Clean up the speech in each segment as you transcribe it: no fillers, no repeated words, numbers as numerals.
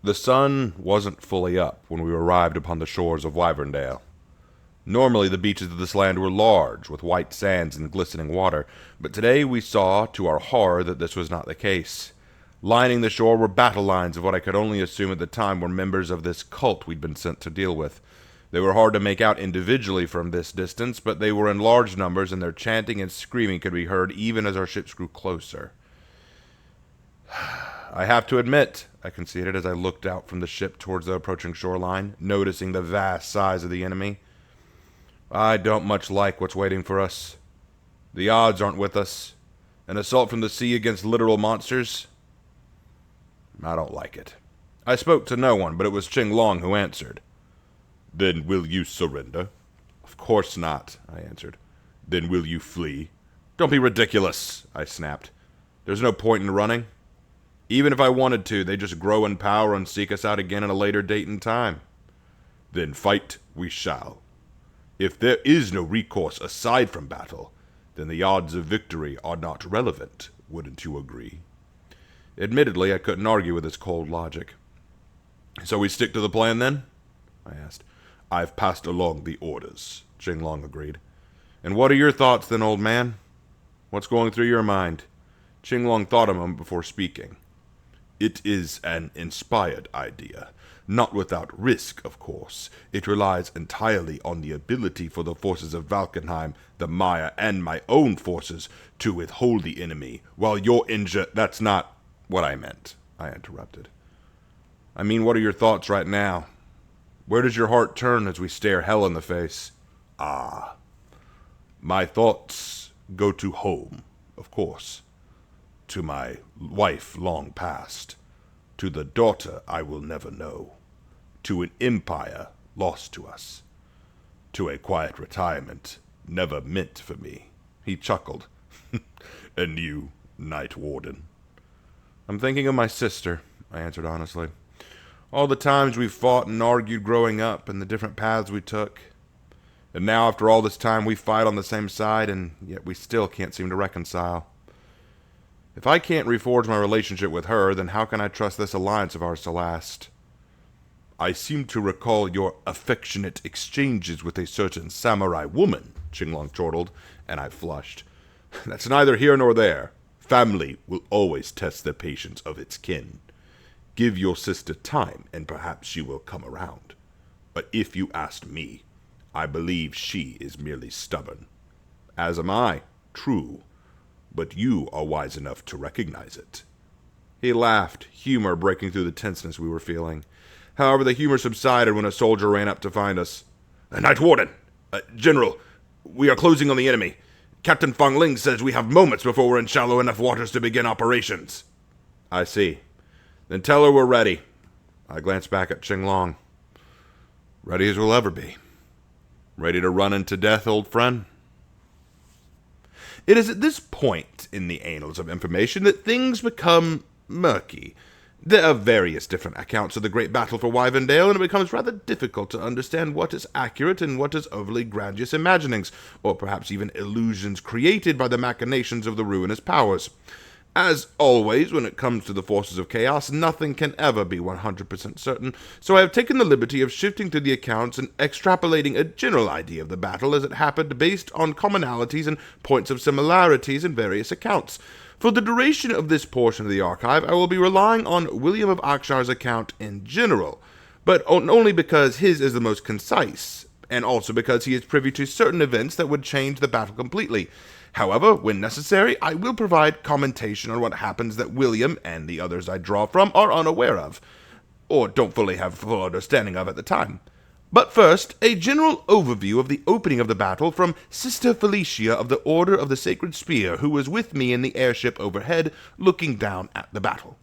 The sun wasn't fully up when we arrived upon the shores of Wyverndale. Normally the beaches of this land were large, with white sands and glistening water, but today we saw, to our horror, that this was not the case. Lining the shore were battle lines of what I could only assume at the time were members of this cult we'd been sent to deal with. They were hard to make out individually from this distance, but they were in large numbers, and their chanting and screaming could be heard even as our ships grew closer. I have to admit, I conceded as I looked out from the ship towards the approaching shoreline, noticing the vast size of the enemy. I don't much like what's waiting for us. The odds aren't with us. An assault from the sea against literal monsters? I don't like it. I spoke to no one, but it was Ching Long who answered. Then will you surrender? Of course not, I answered. Then will you flee? Don't be ridiculous, I snapped. There's no point in running. Even if I wanted to, they just grow in power and seek us out again at a later date and time. Then fight we shall. If there is no recourse aside from battle, then the odds of victory are not relevant, wouldn't you agree? Admittedly, I couldn't argue with his cold logic. So we stick to the plan then? I asked. I've passed along the orders, Ching Long agreed. And what are your thoughts then, old man? What's going through your mind? Ching Long thought a moment before speaking. It is an inspired idea. Not without risk, of course. It relies entirely on the ability for the forces of Valkenheim, the Maya, and my own forces to withhold the enemy, while you're injured. That's not what I meant, I interrupted. I mean, what are your thoughts right now? Where does your heart turn as we stare hell in the face? Ah. My thoughts go to home, of course. To my wife long past, to the daughter I will never know, to an empire lost to us, to a quiet retirement never meant for me. He chuckled. And you, Night Warden? I'm thinking of my sister, I answered honestly. All the times we fought and argued growing up and the different paths we took. And now after all this time we fight on the same side and yet we still can't seem to reconcile. If I can't reforge my relationship with her, then how can I trust this alliance of ours to last? I seem to recall your affectionate exchanges with a certain samurai woman, Ching Long chortled, and I flushed. That's neither here nor there. Family will always test the patience of its kin. Give your sister time, and perhaps she will come around. But if you asked me, I believe she is merely stubborn. As am I, true. But you are wise enough to recognize it. He laughed, humor breaking through the tenseness we were feeling. However, the humor subsided when a soldier ran up to find us. Night Warden! General, we are closing on the enemy. Captain Fang Ling says we have moments before we're in shallow enough waters to begin operations. I see. Then tell her we're ready. I glanced back at Ching Long. Ready as we'll ever be. Ready to run into death, old friend? It is at this point in the annals of information that things become murky. There are various different accounts of the great battle for Wyverndale, and it becomes rather difficult to understand what is accurate and what is overly grandiose imaginings, or perhaps even illusions created by the machinations of the ruinous powers. As always, when it comes to the forces of chaos, nothing can ever be 100% certain, so I have taken the liberty of shifting through the accounts and extrapolating a general idea of the battle as it happened based on commonalities and points of similarities in various accounts. For the duration of this portion of the archive, I will be relying on William of Akshar's account in general, but only because his is the most concise, and also because he is privy to certain events that would change the battle completely. However, when necessary, I will provide commentation on what happens that William, and the others I draw from, are unaware of, or don't fully have full understanding of at the time. But first, a general overview of the opening of the battle from Sister Felicia of the Order of the Sacred Spear, who was with me in the airship overhead, looking down at the battle.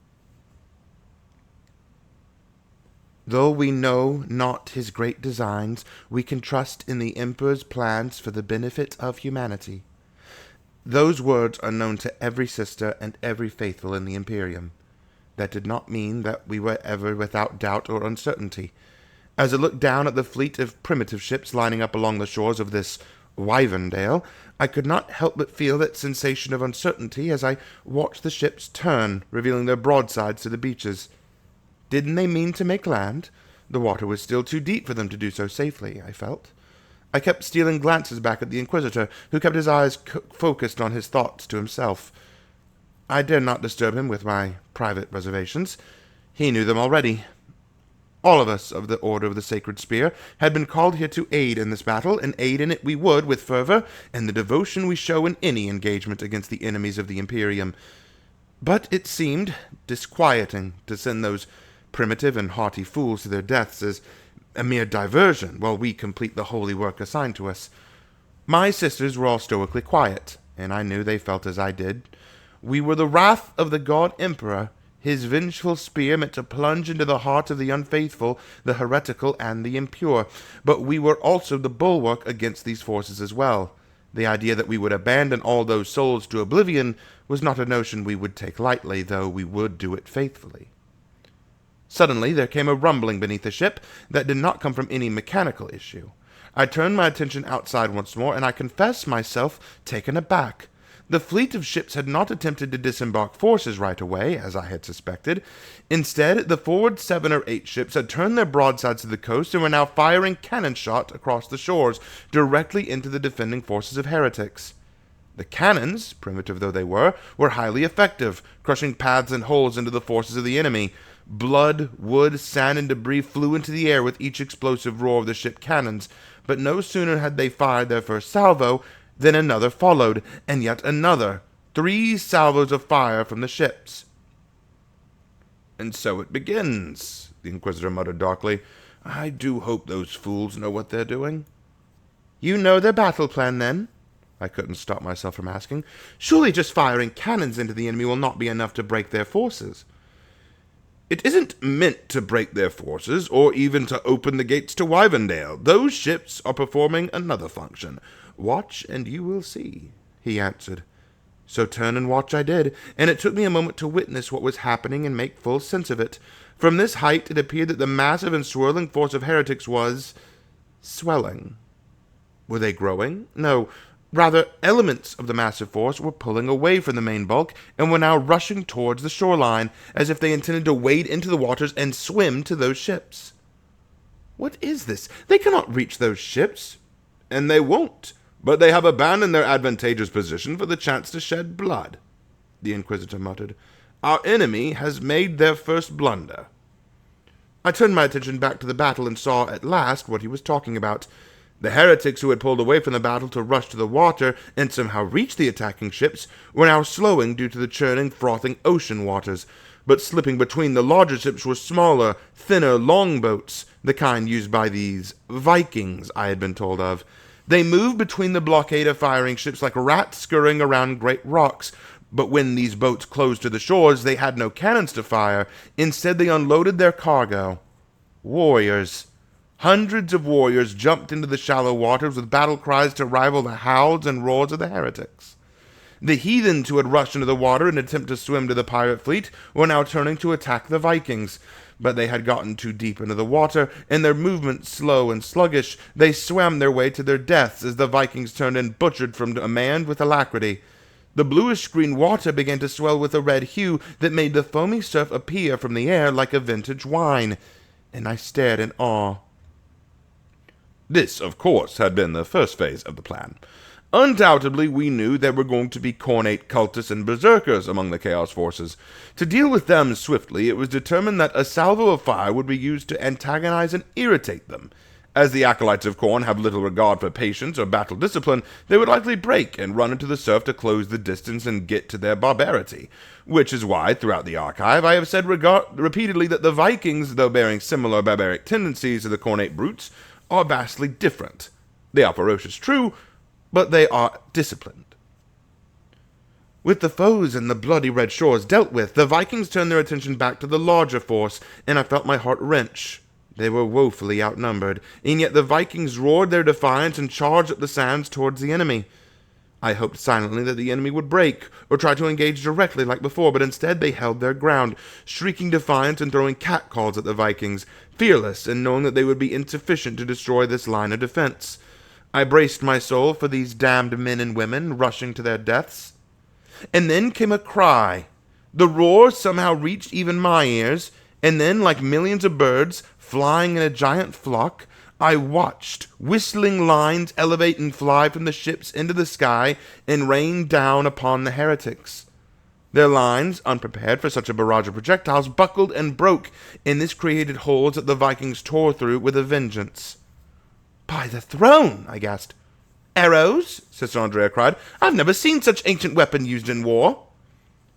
Though we know not his great designs, we can trust in the Emperor's plans for the benefit of humanity. Those words are known to every sister and every faithful in the Imperium. That did not mean that we were ever without doubt or uncertainty. As I looked down at the fleet of primitive ships lining up along the shores of this Wyverndale, I could not help but feel that sensation of uncertainty as I watched the ships turn, revealing their broadsides to the beaches. Didn't they mean to make land? The water was still too deep for them to do so safely, I felt. I kept stealing glances back at the Inquisitor, who kept his eyes focused on his thoughts to himself. I dared not disturb him with my private reservations. He knew them already. All of us of the Order of the Sacred Spear had been called here to aid in this battle, and aid in it we would with fervor and the devotion we show in any engagement against the enemies of the Imperium. But it seemed disquieting to send those primitive and haughty fools to their deaths as a mere diversion while we complete the holy work assigned to us. My sisters were all stoically quiet, and I knew they felt as I did. We were the wrath of the God Emperor, his vengeful spear meant to plunge into the heart of the unfaithful, the heretical, and the impure. But we were also the bulwark against these forces as well. The idea that we would abandon all those souls to oblivion was not a notion we would take lightly, though we would do it faithfully. Suddenly there came a rumbling beneath the ship that did not come from any mechanical issue. I turned my attention outside once more, and I confess myself taken aback. The fleet of ships had not attempted to disembark forces right away, as I had suspected. Instead, the forward 7 or 8 ships had turned their broadsides to the coast and were now firing cannon shot across the shores, directly into the defending forces of heretics. The cannons, primitive though they were highly effective, crushing paths and holes into the forces of the enemy. Blood, wood, sand, and debris flew into the air with each explosive roar of the ship cannons, but no sooner had they fired their first salvo then another followed, and yet another, 3 salvos of fire from the ships. "And so it begins," the Inquisitor muttered darkly. "I do hope those fools know what they're doing." "You know their battle plan, then?" I couldn't stop myself from asking. "Surely just firing cannons into the enemy will not be enough to break their forces." "It isn't meant to break their forces, or even to open the gates to Wyvendale. Those ships are performing another function. Watch, and you will see," he answered. So turn and watch I did, and it took me a moment to witness what was happening and make full sense of it. From this height it appeared that the massive and swirling force of heretics was swelling. Were they growing? No. Rather, elements of the massive force were pulling away from the main bulk and were now rushing towards the shoreline, as if they intended to wade into the waters and swim to those ships. What is this? They cannot reach those ships. And they won't. But they have abandoned their advantageous position for the chance to shed blood, the Inquisitor muttered. Our enemy has made their first blunder. I turned my attention back to the battle and saw at last what he was talking about. The heretics who had pulled away from the battle to rush to the water and somehow reach the attacking ships were now slowing due to the churning, frothing ocean waters, but slipping between the larger ships were smaller, thinner longboats, the kind used by these Vikings I had been told of. They moved between the blockade of firing ships like rats scurrying around great rocks, but when these boats closed to the shores, they had no cannons to fire. Instead, they unloaded their cargo. Warriors. Hundreds of warriors jumped into the shallow waters with battle cries to rival the howls and roars of the heretics. The heathens who had rushed into the water in an attempt to swim to the pirate fleet were now turning to attack the Vikings. But they had gotten too deep into the water, and their movements slow and sluggish. They swam their way to their deaths as the Vikings turned and butchered from a man with alacrity. The bluish-green water began to swell with a red hue that made the foamy surf appear from the air like a vintage wine, and I stared in awe. This, of course, had been the first phase of the plan. Undoubtedly, we knew there were going to be Khornate cultists and berserkers among the Chaos forces. To deal with them swiftly, it was determined that a salvo of fire would be used to antagonize and irritate them. As the acolytes of Khorne have little regard for patience or battle discipline, they would likely break and run into the surf to close the distance and get to their barbarity. Which is why, throughout the archive, I have said repeatedly that the Vikings, though bearing similar barbaric tendencies to the Khornate brutes, are vastly different. They are ferocious, true, but they are disciplined. With the foes and the bloody red shores dealt with, the Vikings turned their attention back to the larger force, and I felt my heart wrench. They were woefully outnumbered, and yet the Vikings roared their defiance and charged up the sands towards the enemy. I hoped silently that the enemy would break, or try to engage directly like before, but instead they held their ground, shrieking defiance and throwing catcalls at the Vikings, fearless and knowing that they would be insufficient to destroy this line of defense. I braced my soul for these damned men and women rushing to their deaths. And then came a cry. The roar somehow reached even my ears, And then, like millions of birds flying in a giant flock, I watched whistling lines elevate and fly from the ships into the sky and rain down upon the heretics. Their lines, unprepared for such a barrage of projectiles, buckled and broke, and this created holes that the Vikings tore through with a vengeance. "By the throne!" I gasped. "Arrows?" Sister Andrea cried. "I've never seen such ancient weapon used in war."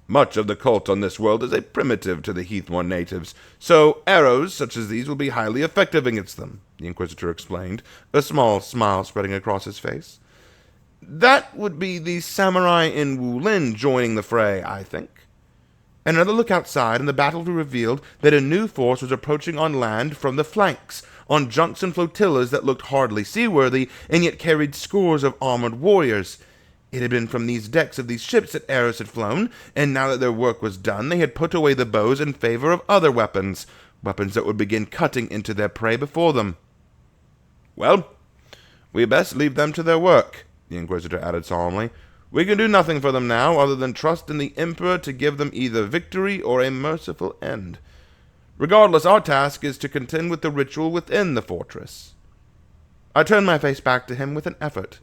"Much of the cult on this world is a primitive to the Heathmore natives, so arrows such as these will be highly effective against them," the Inquisitor explained, a small smile spreading across his face. "That would be the samurai in Wulin joining the fray, I think." Another look outside, and the battle revealed that a new force was approaching on land from the flanks, on junks and flotillas that looked hardly seaworthy, and yet carried scores of armored warriors. It had been from these decks of these ships that arrows had flown, and now that their work was done, they had put away the bows in favor of other weapons that would begin cutting into their prey before them. "Well, we best leave them to their work," the Inquisitor added solemnly. "We can do nothing for them now, other than trust in the Emperor to give them either victory or a merciful end. Regardless, our task is to contend with the ritual within the fortress." I turned my face back to him with an effort.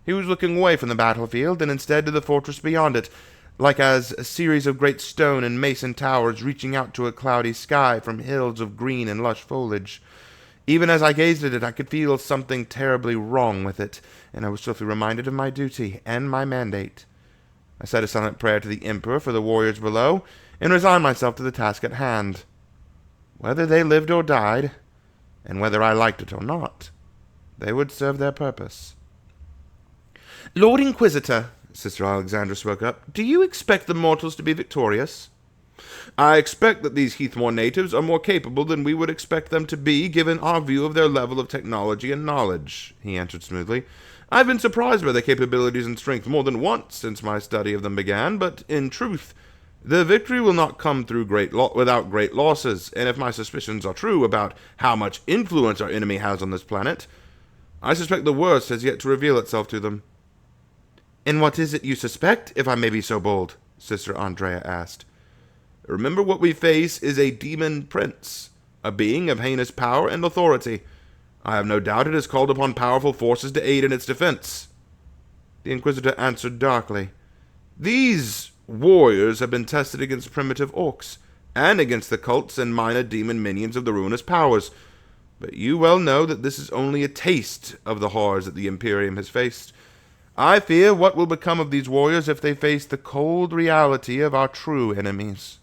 He was looking away from the battlefield, and instead to the fortress beyond it, like as a series of great stone and mason towers reaching out to a cloudy sky from hills of green and lush foliage. Even as I gazed at it, I could feel something terribly wrong with it, and I was swiftly reminded of my duty and my mandate. I said a silent prayer to the Emperor for the warriors below, and resigned myself to the task at hand. Whether they lived or died, and whether I liked it or not, they would serve their purpose. "Lord Inquisitor," Sister Alexandra spoke up, "do you expect the mortals to be victorious?" "I expect that these Heathmore natives are more capable than we would expect them to be, given our view of their level of technology and knowledge," he answered smoothly. "I've been surprised by their capabilities and strength more than once since my study of them began, but in truth, the victory will not come through without great losses, and if my suspicions are true about how much influence our enemy has on this planet, I suspect the worst has yet to reveal itself to them." "And what is it you suspect, if I may be so bold?" Sister Andrea asked. "Remember, what we face is a demon prince, a being of heinous power and authority. I have no doubt it has called upon powerful forces to aid in its defense." The Inquisitor answered darkly, "These warriors have been tested against primitive orcs, and against the cults and minor demon minions of the ruinous powers. But you well know that this is only a taste of the horrors that the Imperium has faced. I fear what will become of these warriors if they face the cold reality of our true enemies."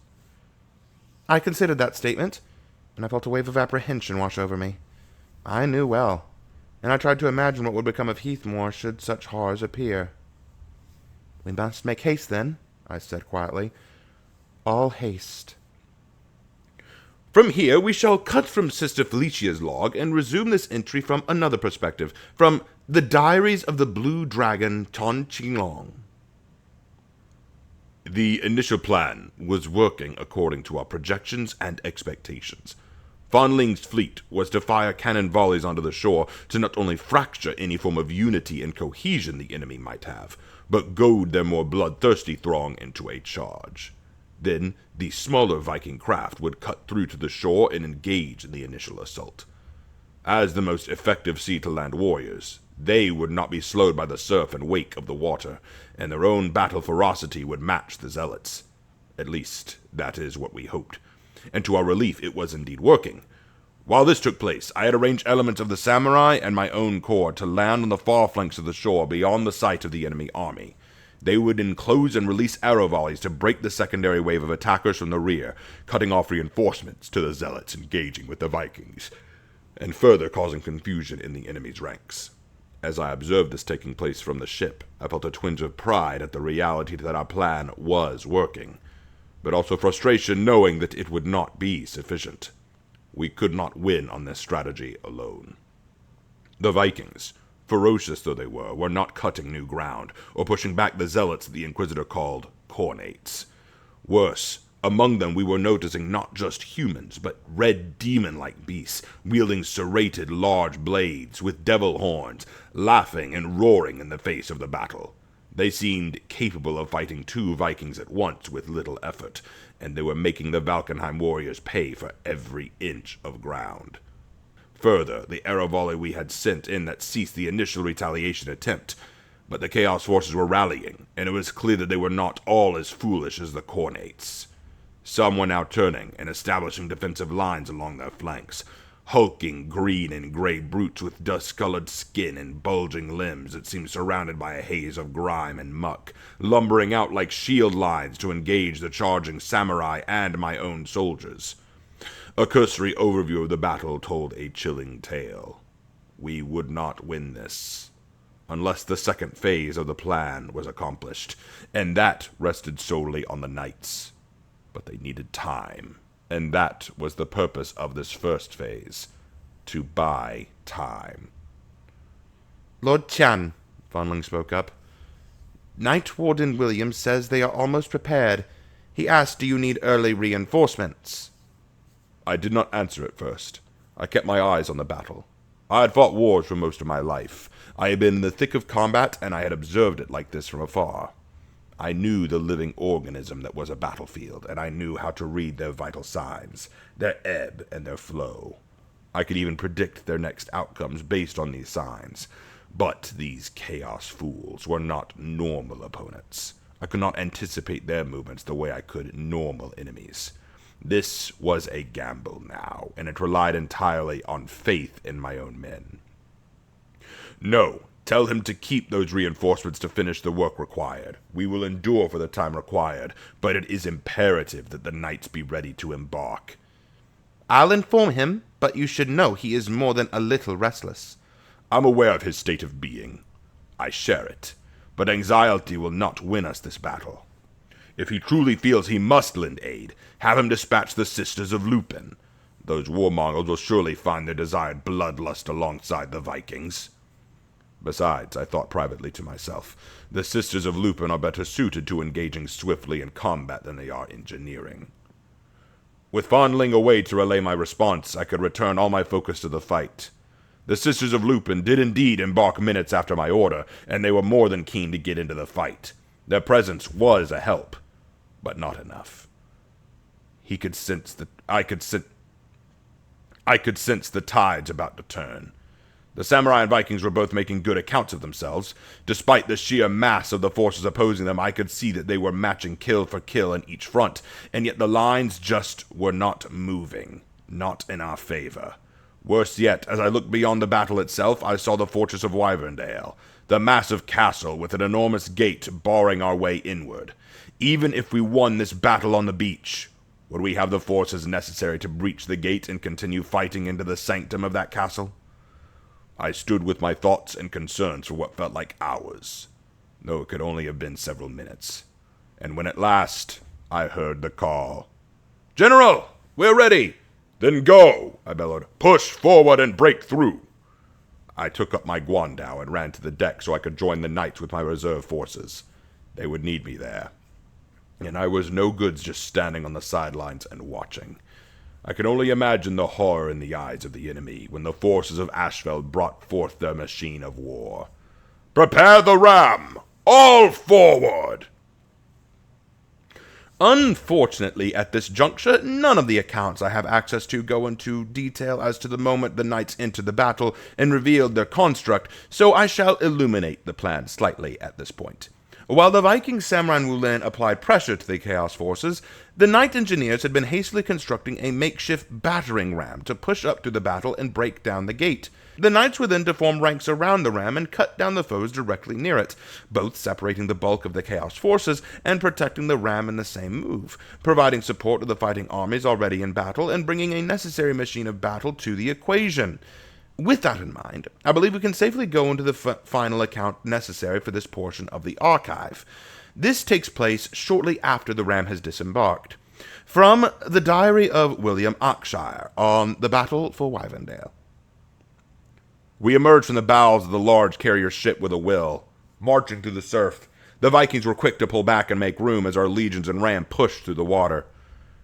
I considered that statement, and I felt a wave of apprehension wash over me. I knew well, and I tried to imagine what would become of Heathmore should such horrors appear. "We must make haste, then," I said quietly. "All haste." From here we shall cut from Sister Felicia's log and resume this entry from another perspective, from the Diaries of the Blue Dragon Ton Qinglong. The initial plan was working according to our projections and expectations. Fan Ling's fleet was to fire cannon volleys onto the shore to not only fracture any form of unity and cohesion the enemy might have, but goad their more bloodthirsty throng into a charge. Then, the smaller Viking craft would cut through to the shore and engage in the initial assault. As the most effective sea-to-land warriors, they would not be slowed by the surf and wake of the water, and their own battle ferocity would match the zealots. At least, that is what we hoped. And to our relief, it was indeed working. While this took place, I had arranged elements of the samurai and my own corps to land on the far flanks of the shore beyond the sight of the enemy army. They would enclose and release arrow volleys to break the secondary wave of attackers from the rear, cutting off reinforcements to the zealots engaging with the Vikings, and further causing confusion in the enemy's ranks. As I observed this taking place from the ship, I felt a twinge of pride at the reality that our plan was working, but also frustration knowing that it would not be sufficient. We could not win on this strategy alone. The Vikings, ferocious though they were not cutting new ground, or pushing back the zealots the Inquisitor called Khornates. Worse, among them we were noticing not just humans, but red demon-like beasts, wielding serrated large blades with devil horns, laughing and roaring in the face of the battle. They seemed capable of fighting 2 Vikings at once with little effort, and they were making the Valkenheim warriors pay for every inch of ground. Further, the arrow volley we had sent in that ceased the initial retaliation attempt, but the Chaos forces were rallying, and it was clear that they were not all as foolish as the Khornates. Some were now turning and establishing defensive lines along their flanks, hulking green and gray brutes with dust-colored skin and bulging limbs that seemed surrounded by a haze of grime and muck, lumbering out like shield lines to engage the charging samurai and my own soldiers. A cursory overview of the battle told a chilling tale. We would not win this, unless the second phase of the plan was accomplished, and that rested solely on the knights. But they needed time. And that was the purpose of this first phase, to buy time. Lord Tian, Fondling spoke up. Knight Warden Williams says they are almost prepared. He asked, do you need early reinforcements? I did not answer at first. I kept my eyes on the battle. I had fought wars for most of my life. I had been in the thick of combat, and I had observed it like this from afar. I knew the living organism that was a battlefield, and I knew how to read their vital signs, their ebb and their flow. I could even predict their next outcomes based on these signs. But these Chaos fools were not normal opponents. I could not anticipate their movements the way I could normal enemies. This was a gamble now, and it relied entirely on faith in my own men. No. Tell him to keep those reinforcements to finish the work required. We will endure for the time required, but it is imperative that the knights be ready to embark. I'll inform him, but you should know he is more than a little restless. I'm aware of his state of being. I share it, but anxiety will not win us this battle. If he truly feels he must lend aid, have him dispatch the Sisters of Lupin. Those warmongers will surely find their desired bloodlust alongside the Vikings. Besides, I thought privately to myself, the Sisters of Lupin are better suited to engaging swiftly in combat than they are engineering. With Fondling away to relay my response, I could return all my focus to the fight. The Sisters of Lupin did indeed embark minutes after my order, and they were more than keen to get into the fight. Their presence was a help, but not enough. I could sense the tides about to turn. The samurai and Vikings were both making good accounts of themselves. Despite the sheer mass of the forces opposing them, I could see that they were matching kill for kill in each front, and yet the lines just were not moving, not in our favor. Worse yet, as I looked beyond the battle itself, I saw the fortress of Wyverndale, the massive castle with an enormous gate barring our way inward. Even if we won this battle on the beach, would we have the forces necessary to breach the gate and continue fighting into the sanctum of that castle? I stood with my thoughts and concerns for what felt like hours, though it could only have been several minutes. And when at last I heard the call, "General, we're ready!" "Then go!" I bellowed. "Push forward and break through!" I took up my guandao and ran to the deck so I could join the knights with my reserve forces. They would need me there. And I was no goods just standing on the sidelines and watching. I could only imagine the horror in the eyes of the enemy when the forces of Ashfeld brought forth their machine of war. "Prepare the ram! All forward!" Unfortunately, at this juncture, none of the accounts I have access to go into detail as to the moment the knights entered the battle and revealed their construct, so I shall illuminate the plan slightly at this point. While the Viking samurai and Wulin applied pressure to the Chaos forces, the Knight engineers had been hastily constructing a makeshift battering ram to push up through the battle and break down the gate. The Knights were then to form ranks around the ram and cut down the foes directly near it, both separating the bulk of the Chaos forces and protecting the ram in the same move, providing support to the fighting armies already in battle and bringing a necessary machine of battle to the equation. With that in mind, I believe we can safely go into the final account necessary for this portion of the archive. This takes place shortly after the ram has disembarked. From the Diary of William Oxshire on the Battle for Wyverndale. We emerged from the bows of the large carrier ship with a will, marching through the surf. The Vikings were quick to pull back and make room as our legions and ram pushed through the water.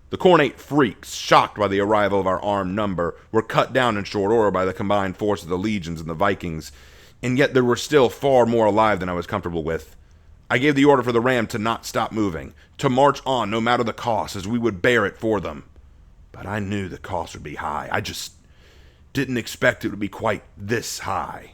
The Khornate freaks, shocked by the arrival of our armed number, were cut down in short order by the combined force of the legions and the Vikings, and yet there were still far more alive than I was comfortable with. I gave the order for the ram to not stop moving, to march on no matter the cost, as we would bear it for them. But I knew the cost would be high. I just didn't expect it would be quite this high.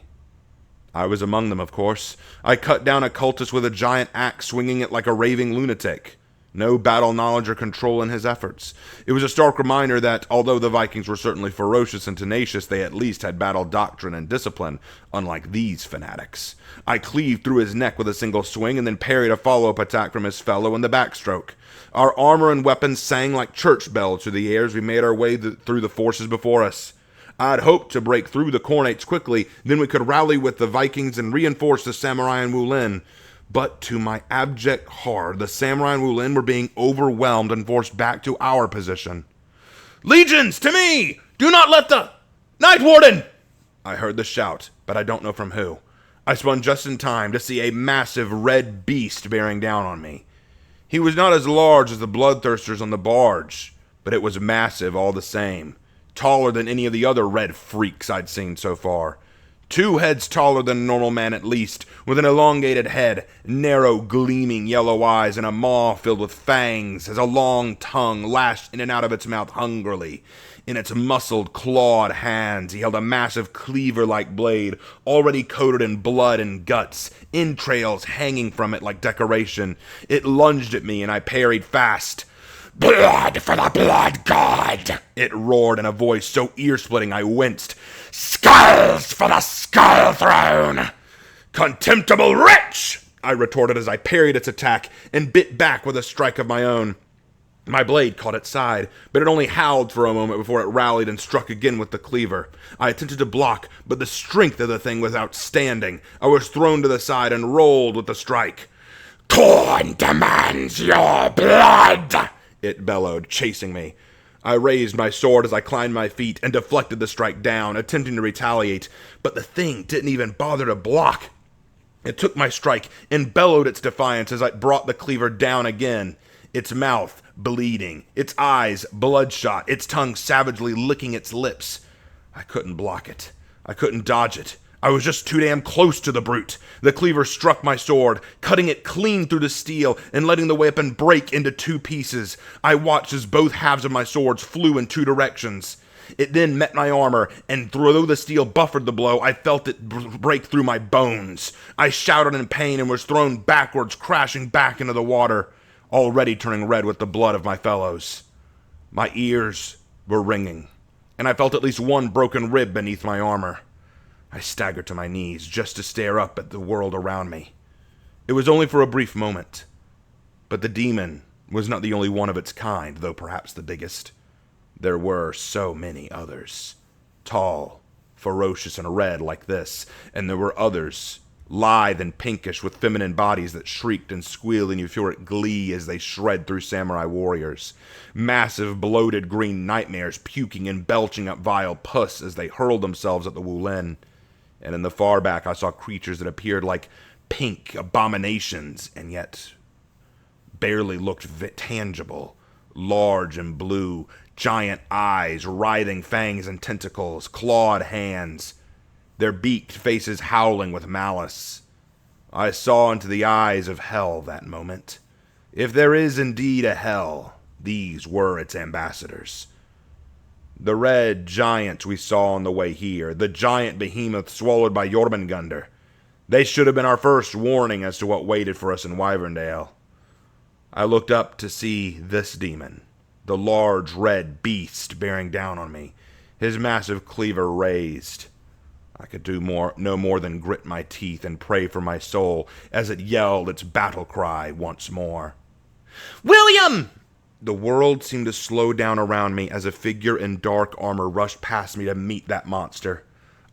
I was among them, of course. I cut down a cultist with a giant axe, swinging it like a raving lunatic. No battle knowledge or control in his efforts. It was a stark reminder that, although the Vikings were certainly ferocious and tenacious, they at least had battle doctrine and discipline, unlike these fanatics. I cleaved through his neck with a single swing and then parried a follow-up attack from his fellow in the backstroke. Our armor and weapons sang like church bells through the air as we made our way through the forces before us. I had hoped to break through the Khornates quickly, then we could rally with the Vikings and reinforce the Samurai and Wulin. But to my abject horror, the Samurai and Wulin were being overwhelmed and forced back to our position. "Legions, to me! Do not let the Night Warden!" I heard the shout, but I don't know from who. I spun just in time to see a massive red beast bearing down on me. He was not as large as the bloodthirsters on the barge, but it was massive all the same. Taller than any of the other red freaks I'd seen so far. 2 heads taller than a normal man at least, with an elongated head, narrow, gleaming yellow eyes, and a maw filled with fangs, as a long tongue lashed in and out of its mouth hungrily. In its muscled, clawed hands, he held a massive cleaver-like blade, already coated in blood and guts, entrails hanging from it like decoration. It lunged at me, and I parried fast. "Blood for the blood god!" it roared in a voice so ear-splitting I winced. "Skulls for the skull throne!" "Contemptible wretch!" I retorted as I parried its attack and bit back with a strike of my own. My blade caught its side, but it only howled for a moment before it rallied and struck again with the cleaver. I attempted to block, but the strength of the thing was outstanding. I was thrown to the side and rolled with the strike. "Khorne demands your blood!" it bellowed, chasing me. I raised my sword as I climbed my feet and deflected the strike down, attempting to retaliate, but the thing didn't even bother to block. It took my strike and bellowed its defiance as I brought the cleaver down again, its mouth bleeding, its eyes bloodshot, its tongue savagely licking its lips. I couldn't block it. I couldn't dodge it. I was just too damn close to the brute. The cleaver struck my sword, cutting it clean through the steel and letting the weapon break into 2 pieces. I watched as both halves of my swords flew in 2 directions. It then met my armor, and though the steel buffered the blow, I felt it break through my bones. I shouted in pain and was thrown backwards, crashing back into the water, already turning red with the blood of my fellows. My ears were ringing, and I felt at least 1 broken rib beneath my armor. I staggered to my knees just to stare up at the world around me. It was only for a brief moment, but the demon was not the only one of its kind, though perhaps the biggest. There were so many others, tall, ferocious, and red like this, and there were others, lithe and pinkish with feminine bodies that shrieked and squealed in euphoric glee as they shred through samurai warriors. Massive, bloated green nightmares puking and belching up vile pus as they hurled themselves at the Wulin. And in the far back I saw creatures that appeared like pink abominations and yet barely looked tangible. Large and blue, giant eyes, writhing fangs and tentacles, clawed hands, their beaked faces howling with malice. I saw into the eyes of hell that moment. If there is indeed a hell, these were its ambassadors. The red giants we saw on the way here, the giant behemoth swallowed by Jormungandr, they should have been our first warning as to what waited for us in Wyverndale. I looked up to see this demon, the large red beast bearing down on me, his massive cleaver raised. I could do no more than grit my teeth and pray for my soul as it yelled its battle cry once more. "William!" The world seemed to slow down around me as a figure in dark armor rushed past me to meet that monster.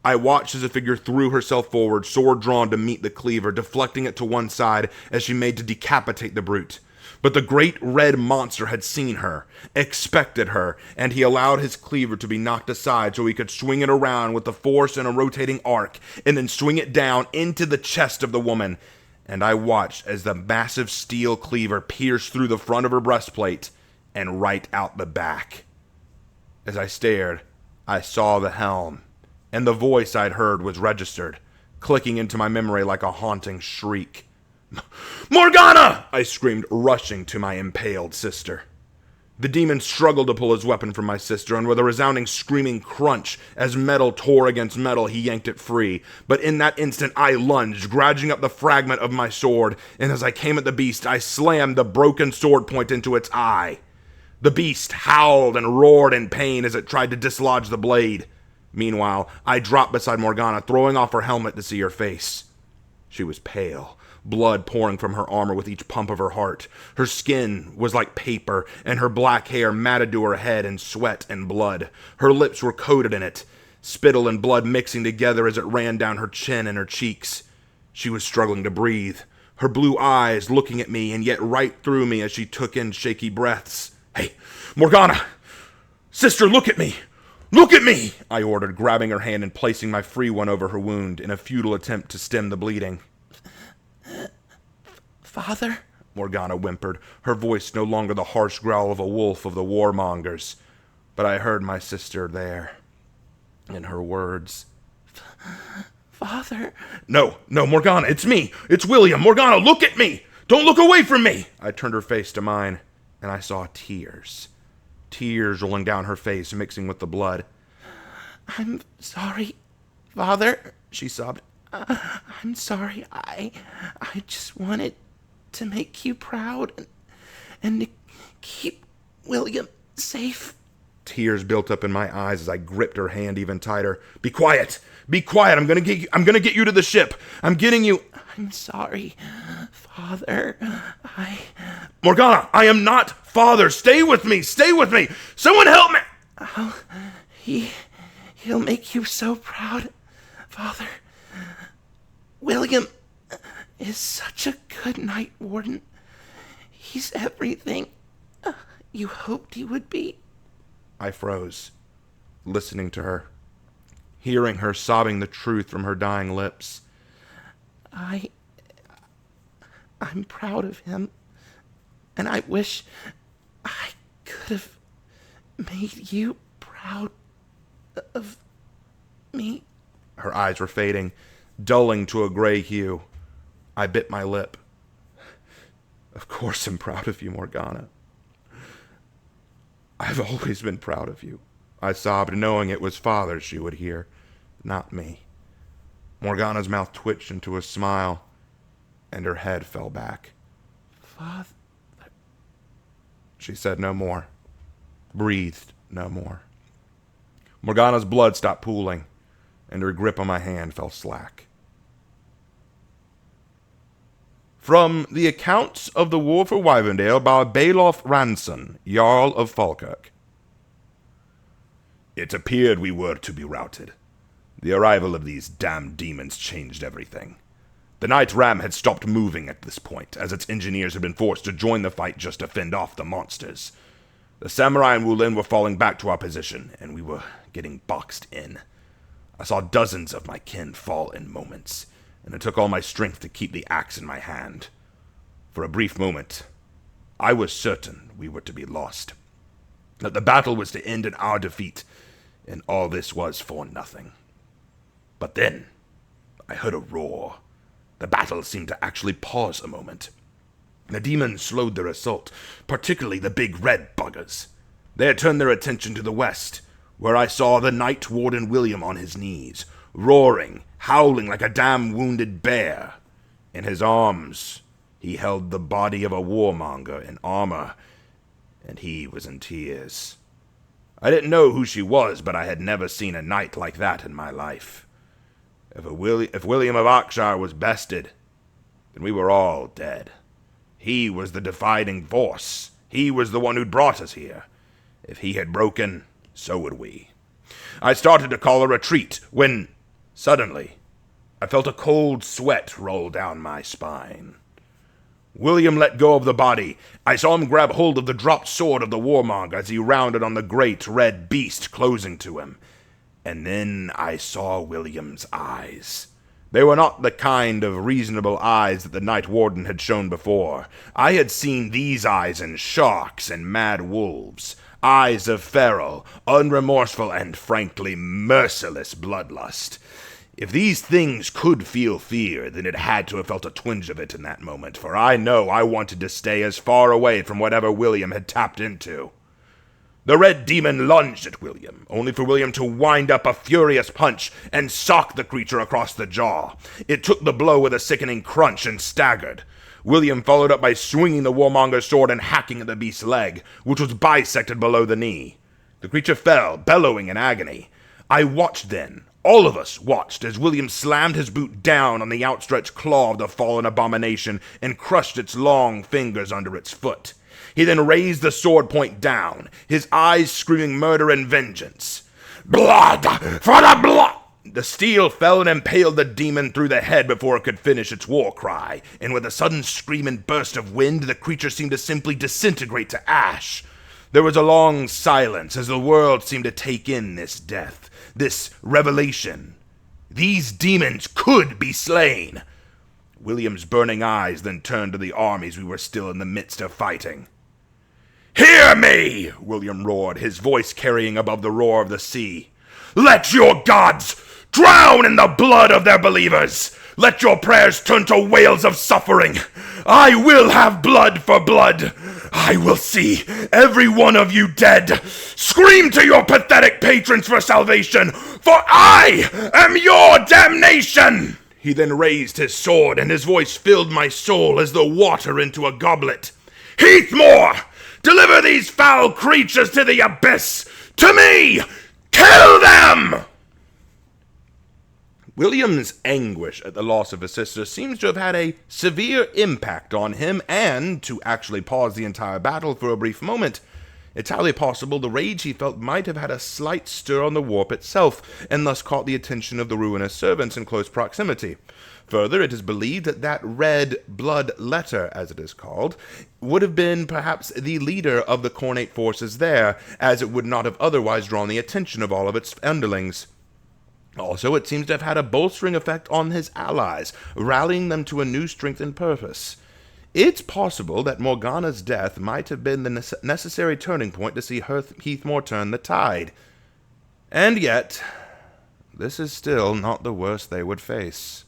I watched as the figure threw herself forward, sword drawn to meet the cleaver, deflecting it to one side as she made to decapitate the brute. But the great red monster had seen her, expected her, and he allowed his cleaver to be knocked aside so he could swing it around with the force in a rotating arc, and then swing it down into the chest of the woman. And I watched as the massive steel cleaver pierced through the front of her breastplate and right out the back. As I stared, I saw the helm, and the voice I'd heard was registered, clicking into my memory like a haunting shriek. Morgana! I screamed, rushing to my impaled sister. The demon struggled to pull his weapon from my sister, and with a resounding screaming crunch, as metal tore against metal, he yanked it free. But in that instant, I lunged, grudging up the fragment of my sword, and as I came at the beast, I slammed the broken sword point into its eye. The beast howled and roared in pain as it tried to dislodge the blade. Meanwhile, I dropped beside Morgana, throwing off her helmet to see her face. She was pale, blood pouring from her armor with each pump of her heart. Her skin was like paper, and her black hair matted to her head in sweat and blood. Her lips were coated in it, spittle and blood mixing together as it ran down her chin and her cheeks. She was struggling to breathe, her blue eyes looking at me and yet right through me as she took in shaky breaths. "Hey, Morgana! Sister, look at me! Look at me!" I ordered, grabbing her hand and placing my free one over her wound in a futile attempt to stem the bleeding. "Father?" Morgana whimpered, her voice no longer the harsh growl of a wolf of the warmongers. But I heard my sister there, in her words. "Father?" No, Morgana, it's me! It's William! Morgana, look at me! Don't look away from me! I turned her face to mine, and I saw tears. Tears rolling down her face, mixing with the blood. "I'm sorry, Father," she sobbed. "I'm sorry. I just wanted to make you proud and to keep William safe." Tears built up in my eyes as I gripped her hand even tighter. Be quiet! Be quiet! I'm gonna get you to the ship! I'm getting you... "I'm sorry, Father. Morgana, I am not Father! Stay with me! Stay with me! Someone help me! He'll make you so proud, Father. William is such a good night warden. He's everything you hoped he would be." I froze, listening to her, hearing her sobbing the truth from her dying lips. I'm proud of him, and I wish I could have made you proud of me. Her eyes were fading, dulling to a gray hue. I bit my lip. Of course I'm proud of you, Morgana. I've always been proud of you. I sobbed, knowing it was Father she would hear, not me. Morgana's mouth twitched into a smile, and her head fell back. "Father..." She said no more, breathed no more. Morgana's blood stopped pooling, and her grip on my hand fell slack. From the accounts of the War for Wyvendale by Baelorf Ranson, Jarl of Falkirk. It appeared we were to be routed. The arrival of these damned demons changed everything. The Night Ram had stopped moving at this point, as its engineers had been forced to join the fight just to fend off the monsters. The samurai and Wulin were falling back to our position, and we were getting boxed in. I saw dozens of my kin fall in moments, and it took all my strength to keep the axe in my hand. For a brief moment, I was certain we were to be lost, that the battle was to end in our defeat, and all this was for nothing. But then, I heard a roar. The battle seemed to actually pause a moment. The demons slowed their assault, particularly the big red buggers. They had turned their attention to the west, where I saw the Night Warden William on his knees, roaring, howling like a damn wounded bear. In his arms, he held the body of a warmonger in armor, and he was in tears. I didn't know who she was, but I had never seen a knight like that in my life. If William of Arkshire was bested, then we were all dead. He was the dividing force. He was the one who'd brought us here. If he had broken, so would we. I started to call a retreat when, suddenly, I felt a cold sweat roll down my spine. William let go of the body. I saw him grab hold of the dropped sword of the warmonger as he rounded on the great red beast closing to him. And then I saw William's eyes. They were not the kind of reasonable eyes that the Night Warden had shown before. I had seen these eyes in sharks and mad wolves. Eyes of feral, unremorseful, and frankly merciless bloodlust. If these things could feel fear, then it had to have felt a twinge of it in that moment, for I know I wanted to stay as far away from whatever William had tapped into. The red demon lunged at William, only for William to wind up a furious punch and sock the creature across the jaw. It took the blow with a sickening crunch and staggered. William followed up by swinging the warmonger's sword and hacking at the beast's leg, which was bisected below the knee. The creature fell, bellowing in agony. I watched then, all of us watched, as William slammed his boot down on the outstretched claw of the fallen abomination and crushed its long fingers under its foot. He then raised the sword point down, his eyes screaming murder and vengeance. "Blood! For the blood!" The steel fell and impaled the demon through the head before it could finish its war cry, and with a sudden scream and burst of wind, the creature seemed to simply disintegrate to ash. There was a long silence as the world seemed to take in this death, this revelation. These demons could be slain. William's burning eyes then turned to the armies we were still in the midst of fighting. "Hear me!" William roared, his voice carrying above the roar of the sea. "Let your gods drown in the blood of their believers! Let your prayers turn to wails of suffering! I will have blood for blood! I will see every one of you dead! Scream to your pathetic patrons for salvation, for I am your damnation!" He then raised his sword, and his voice filled my soul as the water into a goblet. "Heathmore! Deliver these foul creatures to the abyss! To me! Kill them!" William's anguish at the loss of his sister seems to have had a severe impact on him, and to actually pause the entire battle for a brief moment. It's highly possible the rage he felt might have had a slight stir on the warp itself, and thus caught the attention of the ruinous servants in close proximity. Further, it is believed that red blood letter, as it is called, would have been perhaps the leader of the Khornate forces there, as it would not have otherwise drawn the attention of all of its underlings. Also, it seems to have had a bolstering effect on his allies, rallying them to a new strength and purpose. It's possible that Morgana's death might have been the necessary turning point to see Heathmore turn the tide. And yet, this is still not the worst they would face.